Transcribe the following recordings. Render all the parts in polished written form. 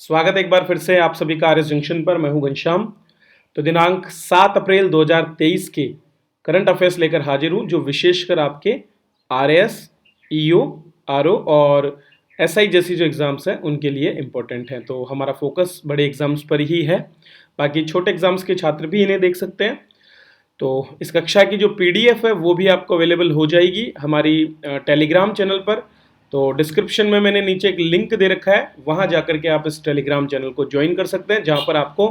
स्वागत है एक बार फिर से आप सभी का आरएस जंक्शन पर। मैं हूं घनश्याम। तो दिनांक 7 अप्रैल 2023 के करंट अफेयर्स लेकर हाजिर हूं, जो विशेषकर आपके आरएएस, ईओ, आरओ और एसआई जैसी जो एग्ज़ाम्स हैं उनके लिए इम्पोर्टेंट हैं। तो हमारा फोकस बड़े एग्ज़ाम्स पर ही है, बाकी छोटे एग्ज़ाम्स के छात्र भी इन्हें देख सकते हैं। तो इस कक्षा की जो पीडीएफ है वो भी आपको अवेलेबल हो जाएगी हमारी टेलीग्राम चैनल पर। तो डिस्क्रिप्शन में मैंने नीचे एक लिंक दे रखा है, वहाँ जाकर के आप इस टेलीग्राम चैनल को ज्वाइन कर सकते हैं, जहाँ पर आपको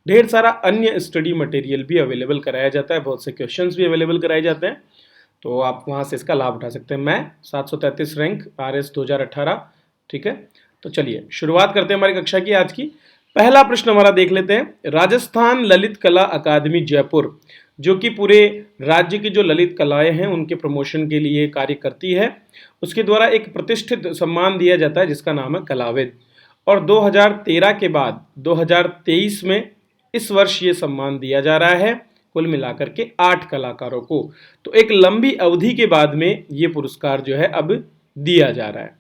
ढेर सारा अन्य स्टडी मटेरियल भी अवेलेबल कराया जाता है, बहुत से क्वेश्चंस भी अवेलेबल कराए जाते हैं। तो आप वहाँ से इसका लाभ उठा सकते हैं। मैं 733 रैंक आरएस 2018। ठीक है, तो चलिए शुरुआत करते हैं हमारी कक्षा की आज की। पहला प्रश्न हमारा देख लेते हैं। राजस्थान ललित कला अकादमी जयपुर, जो कि पूरे राज्य की जो ललित कलाएं हैं उनके प्रमोशन के लिए कार्य करती है, उसके द्वारा एक प्रतिष्ठित सम्मान दिया जाता है जिसका नाम है कलाविद। और 2013 के बाद 2023 में इस वर्ष ये सम्मान दिया जा रहा है कुल मिलाकर के 8 कलाकारों को। तो एक लंबी अवधि के बाद में ये पुरस्कार जो है अब दिया जा रहा है।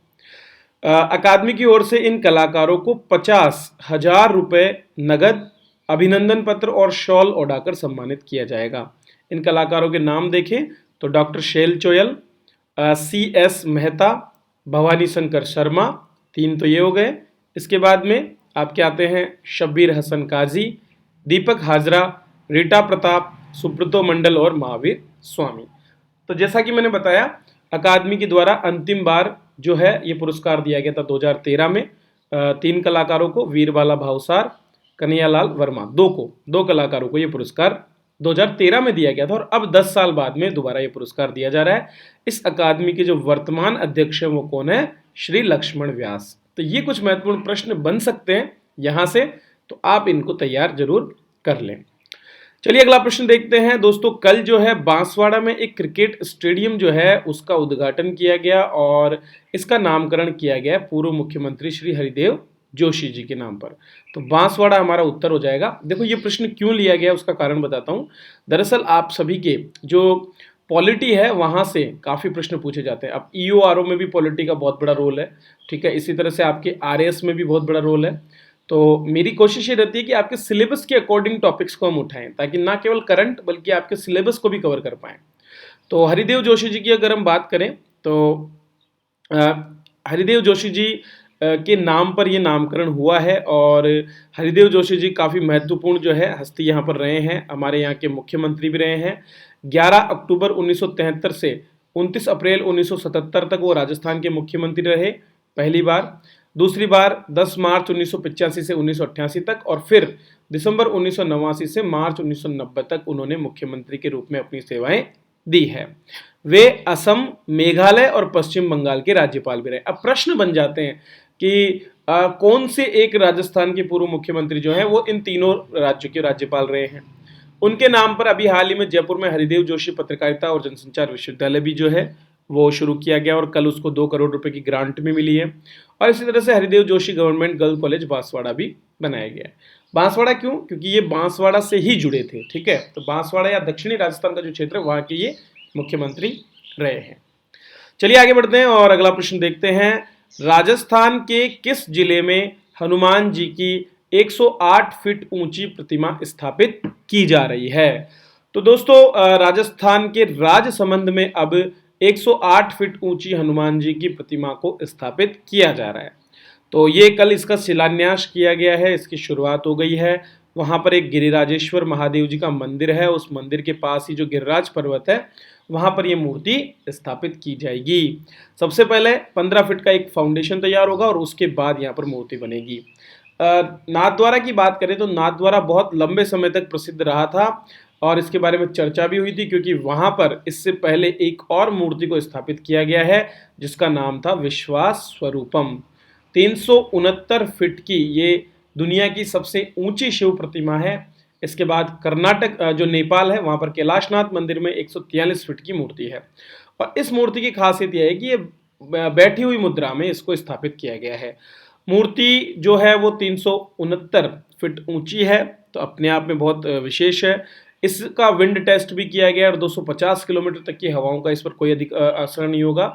अकादमी की ओर से इन कलाकारों को 50,000 रुपये नगद, अभिनंदन पत्र और शॉल ओढ़ाकर सम्मानित किया जाएगा। इन कलाकारों के नाम देखें तो डॉक्टर शैल चोयल, CS मेहता, भवानी शंकर शर्मा, 3 तो ये हो गए। इसके बाद में आपके आते हैं शब्बीर हसन काजी, दीपक हाजरा, रीटा प्रताप, सुब्रतो मंडल और महावीर स्वामी। तो जैसा कि मैंने बताया, अकादमी के द्वारा अंतिम बार जो है ये पुरस्कार दिया गया था 2013 में 3 कलाकारों को, वीरबाला भावसार, कन्हैयालाल वर्मा, दो कलाकारों को ये पुरस्कार 2013 में दिया गया था और अब 10 साल बाद में दोबारा ये पुरस्कार दिया जा रहा है। इस अकादमी के जो वर्तमान अध्यक्ष हैं वो कौन है? श्री लक्ष्मण व्यास। तो ये कुछ महत्वपूर्ण प्रश्न बन सकते हैं यहाँ से, तो आप इनको तैयार जरूर कर लें। चलिए अगला प्रश्न देखते हैं। दोस्तों, कल जो है बांसवाड़ा में एक क्रिकेट स्टेडियम जो है उसका उद्घाटन किया गया और इसका नामकरण किया गया पूर्व मुख्यमंत्री श्री हरिदेव जोशी जी के नाम पर। तो बांसवाड़ा हमारा उत्तर हो जाएगा। देखो, ये प्रश्न क्यों लिया गया उसका कारण बताता हूँ। दरअसल आप सभी के जो पॉलिटी है वहाँ से काफ़ी प्रश्न पूछे जाते हैं। अब ईओ आरओ में भी पॉलिटी का बहुत बड़ा रोल है, ठीक है। इसी तरह से आपके आरएएस में भी बहुत बड़ा रोल है। तो मेरी कोशिश ये रहती है कि आपके सिलेबस के अकॉर्डिंग टॉपिक्स को हम उठाएं, ताकि ना केवल करंट बल्कि आपके सिलेबस को भी कवर कर पाएं। तो हरिदेव जोशी जी की अगर हम बात करें तो हरिदेव जोशी जी के नाम पर ये नामकरण हुआ है और हरिदेव जोशी जी काफ़ी महत्वपूर्ण जो है हस्ती यहाँ पर रहे हैं, हमारे यहाँ के मुख्यमंत्री भी रहे हैं। 11 अक्टूबर 1973 से 29 अप्रैल 1977 तक वो राजस्थान के मुख्यमंत्री रहे पहली बार। दूसरी बार 10 मार्च 1985 से 1988 तक और फिर दिसंबर 1989 से मार्च 1990 तक उन्होंने मुख्यमंत्री के रूप में अपनी सेवाएं दी है। वे असम, मेघालय और पश्चिम बंगाल के राज्यपाल भी रहे। अब प्रश्न बन जाते हैं कि कौन से एक राजस्थान के पूर्व मुख्यमंत्री जो हैं वो इन तीनों राज्यों के राज्यपाल रहे हैं। उनके नाम पर अभी हाल ही में जयपुर में हरिदेव जोशी पत्रकारिता और जनसंचार विश्वविद्यालय भी जो है वो शुरू किया गया और कल उसको 2 करोड़ रुपए की ग्रांट भी मिली है। और इसी तरह से Haridev Joshi government girls college Banswara भी बनाया गया है। बांसवाड़ा क्यों? क्योंकि ये बांसवाड़ा से ही जुड़े थे, ठीक है। तो बांसवाड़ा या दक्षिणी राजस्थान का जो क्षेत्र है वहाँ के ये मुख्यमंत्री रहे हैं। चलिए आगे बढ़ते हैं और अगला प्रश्न देखते हैं। राजस्थान के किस जिले में हनुमान जी की 108 फीट ऊंची प्रतिमा स्थापित की जा रही है? तो दोस्तों, राजस्थान के राजसमंद में अब 108 फीट ऊंची हनुमान जी की प्रतिमा को स्थापित किया जा रहा है। तो ये कल इसका शिलान्यास किया गया है, इसकी शुरुआत हो गई है। वहाँ पर एक गिरिराजेश्वर महादेव जी का मंदिर है, उस मंदिर के पास ही जो गिरिराज पर्वत है वहाँ पर ये मूर्ति स्थापित की जाएगी। सबसे पहले 15 फीट का एक फाउंडेशन तैयार होगा और उसके बाद यहाँ पर मूर्ति बनेगी। नाथद्वारा की बात करें तो नाथद्वारा बहुत लंबे समय तक प्रसिद्ध रहा था और इसके बारे में चर्चा भी हुई थी, क्योंकि वहाँ पर इससे पहले एक और मूर्ति को स्थापित किया गया है जिसका नाम था विश्वास स्वरूपम। 369 फीट की ये दुनिया की सबसे ऊंची शिव प्रतिमा है। इसके बाद कर्नाटक जो नेपाल है वहाँ पर कैलाशनाथ मंदिर में 143 फीट की मूर्ति है और इस मूर्ति की खासियत यह है कि ये बैठी हुई मुद्रा में इसको स्थापित किया गया है। मूर्ति जो है वो 369 फीट ऊंची है, तो अपने आप में बहुत विशेष है। इसका विंड टेस्ट भी किया गया और 250 किलोमीटर तक की हवाओं का इस पर कोई अधिक असर नहीं होगा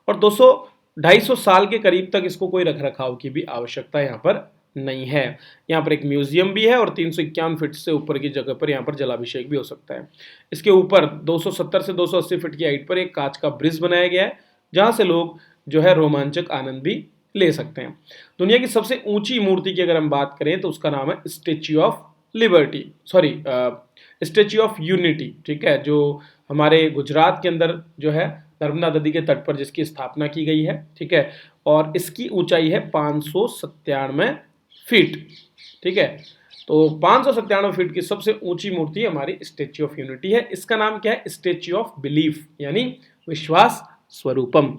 और 200-250 साल के करीब तक इसको कोई रख रखाव की भी आवश्यकता यहाँ पर नहीं है। यहाँ पर एक म्यूजियम भी है और 351 फीट से ऊपर की जगह पर यहाँ पर जलाभिषेक भी हो सकता है। इसके ऊपर 270 से 280 फीट की हाइट पर एक कांच का ब्रिज बनाया गया है, जहाँ से लोग जो है रोमांचक आनंद भी ले सकते हैं। दुनिया की सबसे ऊंची मूर्ति की अगर हम बात करें तो उसका नाम है statue of liberty, sorry statue of unity, ठीक है, जो हमारे गुजरात के अंदर जो है नर्मदा नदी के तट पर जिसकी स्थापना की गई है, ठीक है, और इसकी ऊंचाई है 597 फीट, ठीक है। तो 597 फीट की सबसे ऊंची मूर्ति हमारी स्टेच्यू ऑफ यूनिटी है। इसका नाम क्या है? स्टेच्यू ऑफ बिलीफ, यानी विश्वास स्वरूपम।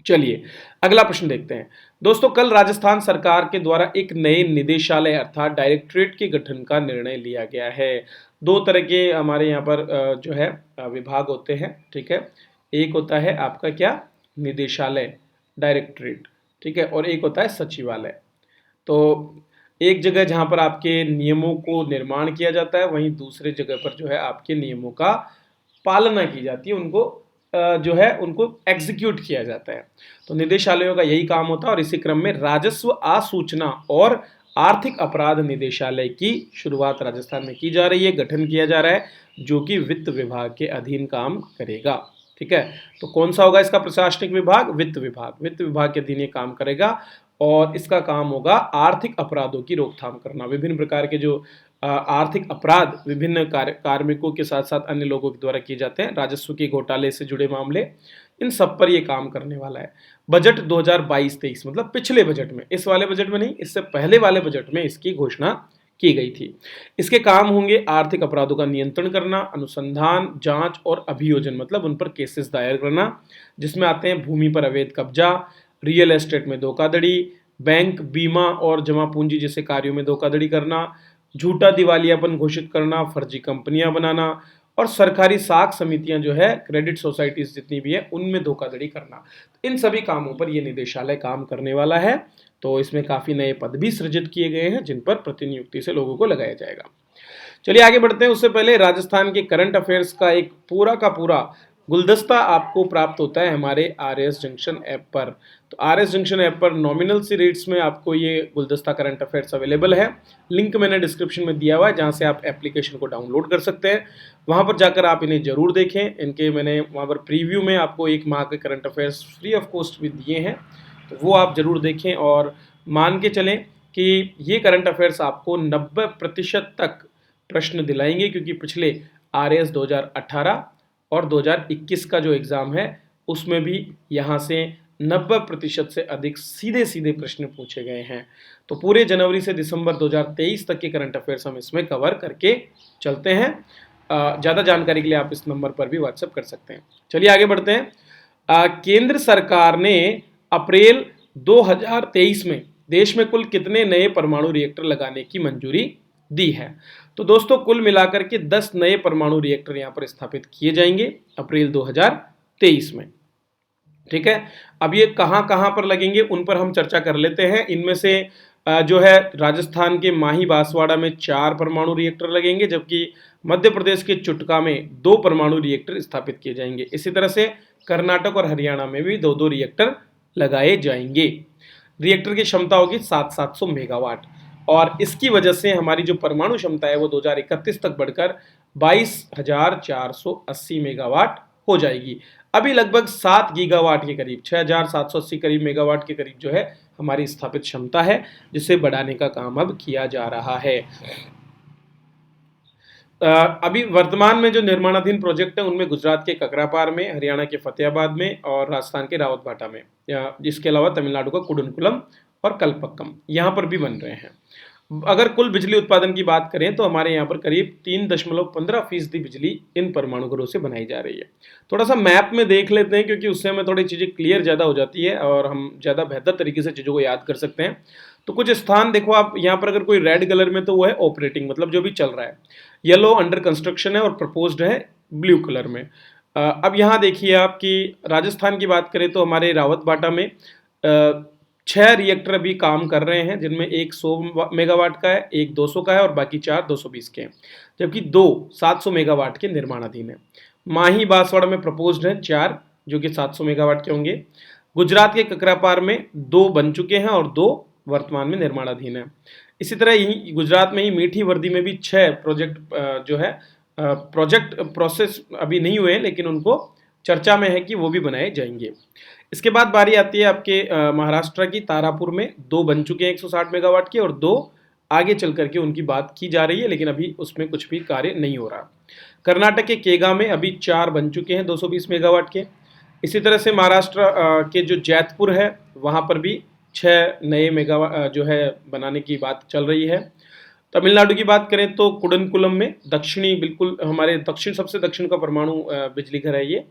चलिए अगला प्रश्न देखते हैं। दोस्तों, कल राजस्थान सरकार के द्वारा एक नए निदेशालय अर्थात डायरेक्टरेट के गठन का निर्णय लिया गया है। दो तरह के हमारे यहाँ पर जो है विभाग होते हैं, ठीक है। एक होता है आपका क्या? निदेशालय, डायरेक्टरेट, ठीक है, और एक होता है सचिवालय। तो एक जगह जहाँ पर आपके नियमों को निर्माण किया जाता है, वहीं दूसरे जगह पर जो है आपके नियमों का पालना की जाती है, उनको जो है उनको एग्जीक्यूट किया जाता है। तो निदेशालयों का यही काम होता है और इसी क्रम में राजस्व आसूचना और आर्थिक अपराध निदेशालय की शुरुआत राजस्थान में की जा रही है, गठन किया जा रहा है, जो कि वित्त विभाग के अधीन काम करेगा, ठीक है। तो कौन सा होगा इसका प्रशासनिक विभाग? वित्त विभाग। वित्त विभाग के अधीन ये काम करेगा और इसका काम होगा आर्थिक अपराधों की रोकथाम करना। विभिन्न प्रकार के जो आर्थिक अपराध विभिन्न कार्मिकों के साथ साथ अन्य लोगों के द्वारा किए जाते हैं, राजस्व के घोटाले से जुड़े मामले, इन सब पर यह काम करने वाला है। बजट 2022-23 मतलब पिछले बजट में, इस वाले बजट में नहीं, इससे पहले वाले बजट में इसकी घोषणा की गई थी। इसके काम होंगे आर्थिक अपराधों का नियंत्रण करना, अनुसंधान, जांच और अभियोजन मतलब उन पर केसेस दायर करना, जिसमें आते हैं भूमि पर अवैध कब्जा, रियल एस्टेट में धोखाधड़ी, बैंक, बीमा और जमा पूंजी जैसे कार्यों में धोखाधड़ी करना, झूठा दिवालियापन घोषित करना, फर्जी कंपनियां बनाना और सरकारी साख समितियां जो है, क्रेडिट सोसाइटीज जितनी भी है, उनमें धोखाधड़ी करना। इन सभी कामों पर यह निदेशालय काम करने वाला है। तो इसमें काफी नए पद भी सृजित किए गए हैं जिन पर प्रतिनियुक्ति से लोगों को लगाया जाएगा। चलिए आगे बढ़ते हैं। उससे पहले राजस्थान के करंट अफेयर्स का एक पूरा का पूरा गुलदस्ता आपको प्राप्त होता है हमारे RS जंक्शन ऐप पर। तो RS जंक्शन ऐप पर नॉमिनल सी रेट्स में आपको ये गुलदस्ता करंट अफेयर्स अवेलेबल है। लिंक मैंने डिस्क्रिप्शन में दिया हुआ है, जहाँ से आप एप्लीकेशन को डाउनलोड कर सकते हैं। वहाँ पर जाकर आप इन्हें जरूर देखें। इनके मैंने वहाँ पर प्रीव्यू में आपको 1 माह के current affairs free of cost भी दिए हैं, तो वो आप जरूर देखें और मान के चलें कि ये करंट अफेयर्स आपको 90% तक प्रश्न दिलाएंगे, क्योंकि पिछले RS 2018 और 2021 का जो एग्ज़ाम है उसमें भी यहाँ से 90% से अधिक सीधे सीधे प्रश्न पूछे गए हैं। तो पूरे जनवरी से दिसंबर 2023 तक के करंट अफेयर्स हम इसमें कवर करके चलते हैं। ज़्यादा जानकारी के लिए आप इस नंबर पर भी व्हाट्सएप कर सकते हैं। चलिए आगे बढ़ते हैं। केंद्र सरकार ने अप्रैल 2023 में देश में कुल कितने नए परमाणु रिएक्टर लगाने की मंजूरी दी है? तो दोस्तों कुल मिलाकर के 10 नए परमाणु रिएक्टर यहां पर स्थापित किए जाएंगे अप्रैल 2023 में, ठीक है। अब ये कहां कहां पर लगेंगे उन पर हम चर्चा कर लेते हैं। इनमें से जो है राजस्थान के माही बांसवाड़ा में 4 परमाणु रिएक्टर लगेंगे, जबकि मध्य प्रदेश के चुटका में 2 परमाणु रिएक्टर स्थापित किए जाएंगे। इसी तरह से कर्नाटक और हरियाणा में भी 2-2 रिएक्टर लगाए जाएंगे। रिएक्टर की क्षमता होगी 700 मेगावाट और इसकी वजह से हमारी जो परमाणु क्षमता है वो 2031 तक बढ़कर 22,480 मेगावाट हो जाएगी। अभी लगभग 7 गीगावाट के करीब 6,780 करीब मेगावाट के करीब जो है हमारी स्थापित क्षमता है, जिसे बढ़ाने का काम अब किया जा रहा है। अभी वर्तमान में जो निर्माणाधीन प्रोजेक्ट है उनमें गुजरात के ककरापार में, हरियाणा के फतेहाबाद में और राजस्थान के रावतभाटा में, जिसके अलावा तमिलनाडु का कुडनकुलम और कलपक्कम यहाँ पर भी बन रहे हैं। अगर कुल बिजली उत्पादन की बात करें तो हमारे यहाँ पर करीब 3.15% बिजली इन परमाणु घरों से बनाई जा रही है। थोड़ा सा मैप में देख लेते हैं, क्योंकि उससे हमें थोड़ी चीज़ें क्लियर ज़्यादा हो जाती है और हम ज़्यादा बेहतर तरीके से चीज़ों को याद कर सकते हैं। तो कुछ स्थान देखो आप यहाँ पर, अगर कोई रेड कलर में तो वो है ऑपरेटिंग मतलब जो भी चल रहा है, येलो अंडर कंस्ट्रक्शन है और प्रपोज्ड है ब्लू कलर में। अब यहाँ देखिए आप कि राजस्थान की बात करें तो हमारे रावतभाटा में 6 रिएक्टर अभी काम कर रहे हैं, जिनमें एक 100 मेगावाट का है, एक 200 का है और बाकी 4 220 के हैं, जबकि 2 700 मेगावाट के निर्माणाधीन है। माही बांसवाड़ा में प्रपोज्ड है 4 जो कि 700 मेगावाट के होंगे। गुजरात के ककरापार में 2 बन चुके हैं और 2 वर्तमान में निर्माणाधीन है। इसी तरह यही गुजरात में ही मीठी वर्दी में भी 6 प्रोजेक्ट जो है प्रोजेक्ट प्रोसेस अभी नहीं हुए हैं, लेकिन उनको चर्चा में है कि वो भी बनाए जाएंगे। इसके बाद बारी आती है आपके महाराष्ट्र की तारापुर में 2 बन चुके हैं 160 मेगावाट के, और 2 आगे चल करके उनकी बात की जा रही है, लेकिन अभी उसमें कुछ भी कार्य नहीं हो रहा। कर्नाटक के केगा में अभी 4 बन चुके हैं 220 मेगावाट के। इसी तरह से महाराष्ट्र के जो जैतपुर है वहाँ पर भी 6 नए मेगावाट जो है बनाने की बात चल रही है। तमिलनाडु की बात करें तो कुडनकुलम में दक्षिणी, बिल्कुल हमारे दक्षिण, सबसे दक्षिण का परमाणु बिजली घर है ये,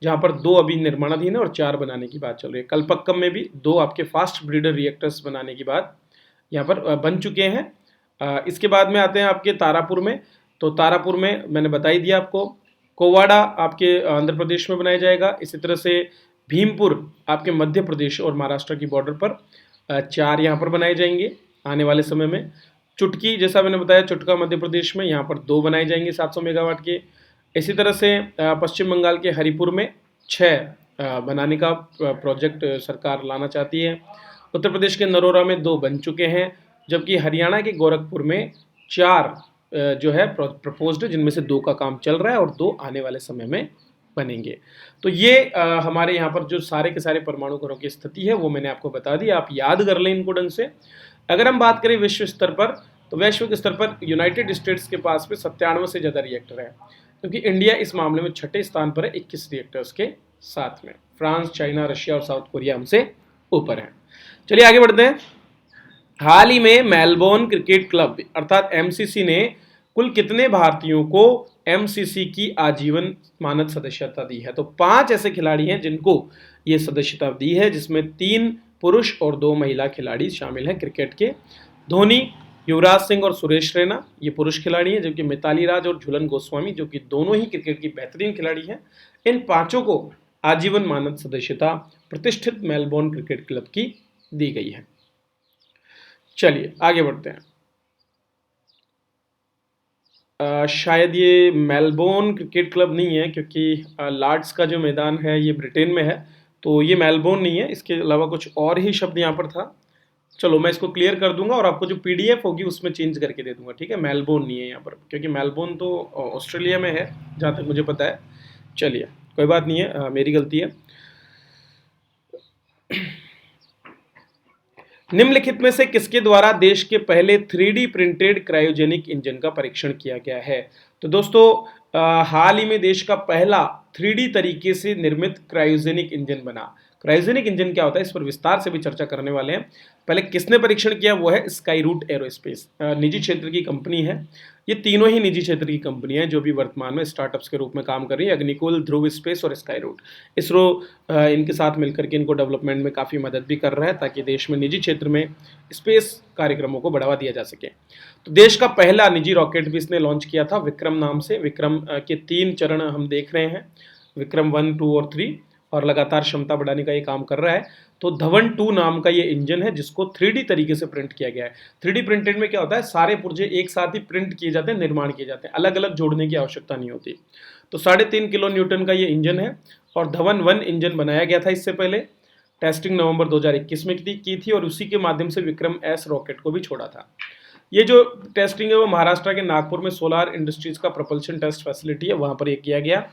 जहाँ पर 2 अभी निर्माणाधीन है और 4 बनाने की बात चल रही है। कलपक्कम में भी 2 आपके फास्ट ब्रीडर रिएक्टर्स बनाने की बात यहाँ पर बन चुके हैं। इसके बाद में आते हैं आपके तारापुर में। तो तारापुर में मैंने बता ही दिया आपको। कोवाड़ा आपके आंध्र प्रदेश में बनाया जाएगा। इसी तरह से भीमपुर आपके मध्य प्रदेश और महाराष्ट्र की बॉर्डर पर 4 यहाँ पर बनाए जाएंगे आने वाले समय में। चुटकी, जैसा मैंने बताया, चुटका मध्य प्रदेश में, यहाँ पर 2 बनाए जाएंगे 700 मेगावाट के। इसी तरह से पश्चिम बंगाल के हरिपुर में 6 बनाने का प्रोजेक्ट सरकार लाना चाहती है। उत्तर प्रदेश के नरोरा में 2 बन चुके हैं, जबकि हरियाणा के गोरखपुर में 4 जो है प्रपोज्ड, जिनमें से 2 का काम चल रहा है और 2 आने वाले समय में बनेंगे। तो ये हमारे यहाँ पर जो सारे के सारे परमाणु घरों की स्थिति है वो मैंने आपको बता दी। आप याद कर लें इनको ढंग से। अगर हम बात करें विश्व स्तर पर, तो वैश्विक स्तर पर यूनाइटेड स्टेट्स के पास में 97 से ज़्यादा रिएक्टर है, क्योंकि इंडिया इस मामले में 6ठे स्थान पर है 21 रिएक्टर्स के साथ में। फ्रांस, चाइना, रशिया और साउथ कोरिया हमसे ऊपर है। चलिए आगे बढ़ते हैं। हाल ही में मेलबोर्न क्रिकेट क्लब अर्थात एमसीसी ने कुल कितने भारतीयों को एमसीसी की आजीवन मानद सदस्यता दी है? तो 5 ऐसे खिलाड़ी हैं जिनको ये सदस्यता दी है, जिसमें 3 पुरुष और 2 महिला खिलाड़ी शामिल हैं क्रिकेट के। धोनी, युवराज सिंह और सुरेश रैना ये पुरुष खिलाड़ी हैं, जबकि मिताली राज और झूलन गोस्वामी जो कि दोनों ही क्रिकेट की बेहतरीन खिलाड़ी हैं, इन 5 को आजीवन मानद सदस्यता प्रतिष्ठित मेलबोर्न क्रिकेट क्लब की दी गई है। चलिए आगे बढ़ते हैं। शायद ये मेलबोर्न क्रिकेट क्लब नहीं है, क्योंकि लॉर्ड्स का जो मैदान है ये ब्रिटेन में है, तो ये मेलबोर्न नहीं है। इसके अलावा कुछ और ही शब्द यहाँ पर था। चलो मैं इसको क्लियर कर दूंगा और आपको जो पीडीएफ होगी उसमें चेंज करके दे दूंगा, ठीक है। मेलबोर्न नहीं है यहाँ पर, क्योंकि मेलबोर्न तो ऑस्ट्रेलिया में है जहाँ तक मुझे पता है। चलिए कोई बात नहीं है, मेरी गलती है। निम्नलिखित में से किसके द्वारा देश के पहले 3D प्रिंटेड क्रायोजेनिक इंजन का परीक्षण किया गया है? तो दोस्तों हाल ही में देश का पहला 3D तरीके से निर्मित क्रायोजेनिक इंजन बना। क्रायोजेनिक इंजन क्या होता है इस पर विस्तार से भी चर्चा करने वाले हैं। पहले किसने परीक्षण किया, वो है स्काईरूट एरोस्पेस, निजी क्षेत्र की कंपनी है। ये तीनों ही निजी क्षेत्र की कंपनी है जो भी वर्तमान में स्टार्टअप्स के रूप में काम कर रही है। अग्निकुल, ध्रुव स्पेस और स्काईरूट। इसरो इनके साथ मिलकर के इनको डेवलपमेंट में काफ़ी मदद भी कर रहा है, ताकि देश में निजी क्षेत्र में स्पेस कार्यक्रमों को बढ़ावा दिया जा सके। तो देश का पहला निजी रॉकेट भी इसने लॉन्च किया था विक्रम नाम से। विक्रम के 3 चरण हम देख रहे हैं, विक्रम 1, 2 और 3, और लगातार क्षमता बढ़ाने का ये काम कर रहा है। तो धवन 2 नाम का ये इंजन है जिसको 3D तरीके से प्रिंट किया गया है। 3D प्रिंटेड में क्या होता है, सारे पुर्जे एक साथ ही प्रिंट किए जाते हैं, निर्माण किए जाते हैं, अलग अलग जोड़ने की आवश्यकता नहीं होती। तो 3.5 किलो न्यूटन का ये इंजन है और धवन 1 इंजन बनाया गया था इससे पहले। टेस्टिंग नवंबर 2021 में की थी और उसी के माध्यम से विक्रम एस रॉकेट को भी छोड़ा था। ये जो टेस्टिंग है वो महाराष्ट्र के नागपुर में सोलार इंडस्ट्रीज का प्रपल्शन टेस्ट फैसिलिटी है, वहाँ पर ये किया गया।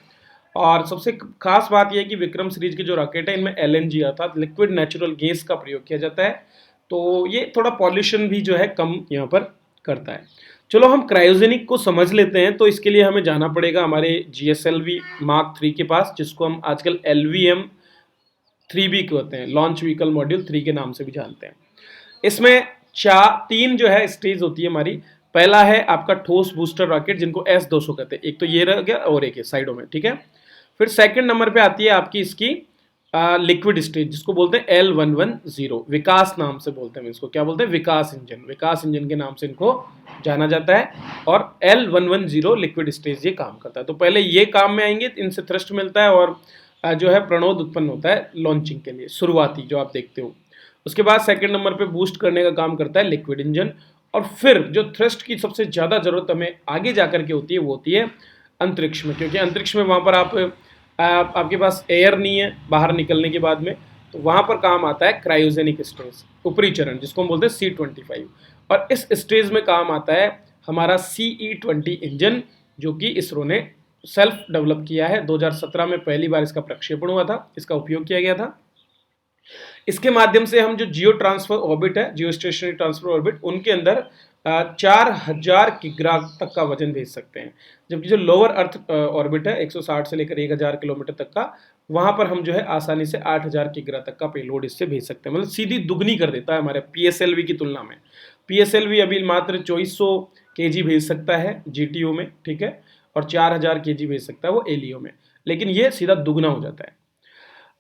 और सबसे खास बात यह है कि विक्रम सीरीज के जो रॉकेट है इनमें LNG अर्थात लिक्विड नेचुरल गैस का प्रयोग किया जाता है, तो ये थोड़ा पॉल्यूशन भी जो है कम यहाँ पर करता है। चलो हम क्रायोजेनिक को समझ लेते हैं। तो इसके लिए हमें जाना पड़ेगा हमारे GSLV Mark 3 के पास, जिसको हम आजकल LVM 3B कहते हैं, लॉन्च व्हीकल मॉड्यूल 3 के नाम से भी जानते हैं। इसमें 3 जो है स्टेज होती है हमारी। पहला है आपका ठोस बूस्टर रॉकेट जिनको S200 कहते हैं, एक तो ये रह गया और एक है साइडों में, ठीक है। फिर सेकंड नंबर पे आती है आपकी इसकी लिक्विड स्टेज जिसको बोलते हैं L110, विकास नाम से बोलते हैं इसको। क्या बोलते हैं, विकास इंजन। विकास इंजन के नाम से इनको जाना जाता है। और L110 लिक्विड स्टेज ये काम करता है। तो पहले ये काम में आएंगे, इनसे थ्रस्ट मिलता है और जो है प्रणोद उत्पन्न होता है लॉन्चिंग के लिए, शुरुआती जो आप देखते हो। उसके बाद सेकंड नंबर पे बूस्ट करने का काम करता है लिक्विड इंजन। और फिर जो थ्रस्ट की सबसे ज़्यादा ज़रूरत हमें आगे जा करके होती है वो होती है अंतरिक्ष में, क्योंकि अंतरिक्ष में वहाँ पर आपके पास एयर नहीं है बाहर निकलने के बाद में, तो वहाँ पर काम आता है क्रायोजेनिक स्टेज, ऊपरी चरण, जिसको हम बोलते हैं C25। और इस स्टेज में काम आता है हमारा CE-20 इंजन, जो कि इसरो ने सेल्फ डेवलप किया है। 2017 में पहली बार इसका प्रक्षेपण हुआ था, इसका उपयोग किया गया था। इसके माध्यम से हम जो जियो ट्रांसफर ऑर्बिट है, जियो स्टेशनरी ट्रांसफर ऑर्बिट, उनके अंदर 4000 किग्रा तक का वजन भेज सकते हैं। जबकि जो लोअर अर्थ ऑर्बिट है 160 से लेकर 1000 किलोमीटर तक का, वहां पर हम जो है आसानी से 8000 किग्रा तक का पेलोड इससे भेज सकते हैं। मतलब सीधी दुगनी कर देता है हमारे PSLV की तुलना में। PSLV अभी मात्र 2400 kg भेज सकता है GTO में, ठीक है, और 4000 kg भेज सकता है वो LEO में, लेकिन ये सीधा दुगना हो जाता है।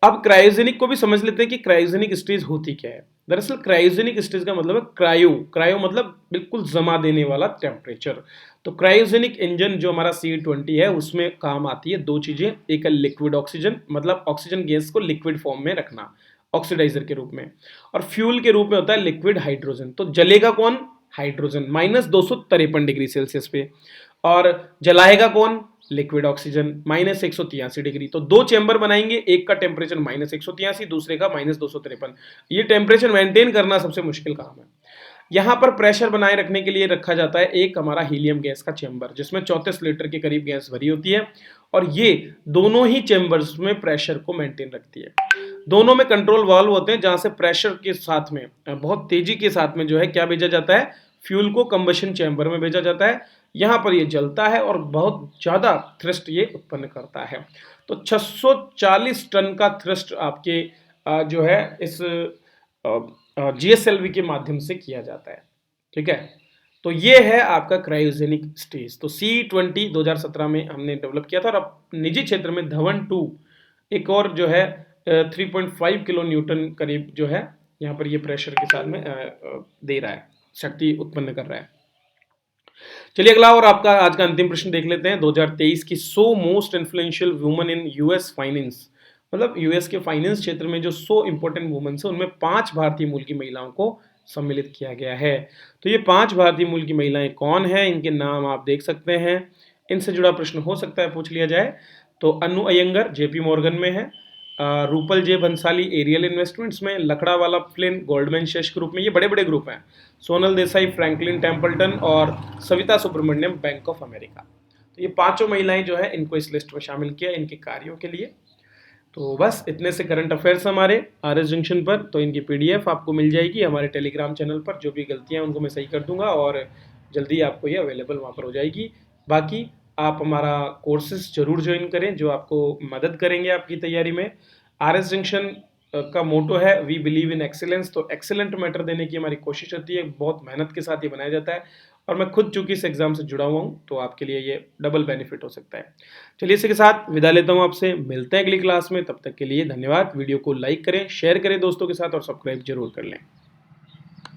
अब क्रायोजेनिक को भी समझ लेते हैं कि क्रायोजेनिक स्टेज होती क्या है। दरअसल क्रायोजेनिक स्टेज का मतलब है क्रायो, क्रायो मतलब बिल्कुल जमा देने वाला टेम्परेचर। तो क्रायोजेनिक इंजन जो हमारा CE-20 है, उसमें काम आती है दो चीजें। एक है लिक्विड ऑक्सीजन, मतलब ऑक्सीजन गैस को लिक्विड फॉर्म में रखना ऑक्सीडाइजर के रूप में, और फ्यूल के रूप में होता है लिक्विड हाइड्रोजन। तो जलेगा कौन? हाइड्रोजन, -253 डिग्री सेल्सियस पे। और जलाएगा कौन? Liquid oxygen, -183 degree. तो दो चैम्बर बनाएंगे, एक का टेम्परेचर -183, दूसरे का -253। ये टेम्परेचर मेंटेन करना सबसे मुश्किल काम है। यहां पर प्रेशर बनाए रखने के लिए रखा जाता है एक हमारा हीलियम गैस का चैम्बर, जिसमें 34 लीटर के करीब गैस भरी होती है, और ये दोनों ही चैम्बर्स में प्रेशर को मेंटेन रखती है। दोनों में कंट्रोल वाल्व होते हैं, जहां से प्रेशर के साथ में बहुत तेजी के साथ में जो है क्या भेजा जाता है? फ्यूल को कंबशन चैम्बर में भेजा जाता है। यहां पर ये जलता है और बहुत ज्यादा थ्रस्ट ये उत्पन्न करता है। तो 640 टन का थ्रस्ट आपके जो है इस GSLV के माध्यम से किया जाता है, ठीक है। तो ये है आपका क्रायोजेनिक स्टेज। तो CE-20 2017 में हमने डेवलप किया था, और अब निजी क्षेत्र में धवन 2 एक और जो है 3.5 किलो न्यूटन करीब जो है यहाँ पर ये प्रेशर के साथ में दे रहा है, शक्ति उत्पन्न कर रहा है। चलिए अगला और आपका आज का अंतिम प्रश्न देख लेते हैं। 2023 की 100 most influential woman in US finance, मतलब US के फाइनेंस क्षेत्र में जो 100 इंपॉर्टेंट वुमेन है, उनमें 5 भारतीय मूल की महिलाओं को सम्मिलित किया गया है। तो ये 5 भारतीय मूल की महिलाएं कौन हैं, इनके नाम आप देख सकते हैं। इनसे जुड़ा प्रश्न हो सकता है पूछ लिया जाए। तो अनु अयंगर JP मॉर्गन में है, रूपल जे भंसाली एरियल इन्वेस्टमेंट्स में, लकड़ावाला फ्लिन गोल्डमैन शेष ग्रुप में, ये बड़े बड़े ग्रुप हैं, सोनल देसाई फ्रैंकलिन टेम्पल्टन और Savita Subramaniam bank of America. तो ये पांचों महिलाएं जो है इनको इस लिस्ट में शामिल किया इनके कार्यों के लिए। तो बस इतने से करंट अफेयर्स हमारे RS जंक्शन पर। तो इनकी PDF आपको मिल जाएगी हमारे टेलीग्राम चैनल पर। जो भी गलतियां उनको मैं सही कर दूंगा, और जल्दी आपको ये अवेलेबल वहाँ पर हो जाएगी। बाकी आप हमारा कोर्सेज जरूर ज्वाइन करें, जो आपको मदद करेंगे आपकी तैयारी में। RS जंक्शन का मोटो है वी बिलीव इन एक्सीलेंस। तो एक्सीलेंट मैटर देने की हमारी कोशिश होती है, बहुत मेहनत के साथ ये बनाया जाता है, और मैं खुद चूंकि इस एग्जाम से जुड़ा हुआ हूँ, तो आपके लिए ये डबल बेनिफिट हो सकता है। चलिए इसी के साथ विदा लेता हूँ आपसे, मिलते हैं अगली क्लास में। तब तक के लिए धन्यवाद। वीडियो को लाइक करें, शेयर करें दोस्तों के साथ, और सब्सक्राइब जरूर कर लें।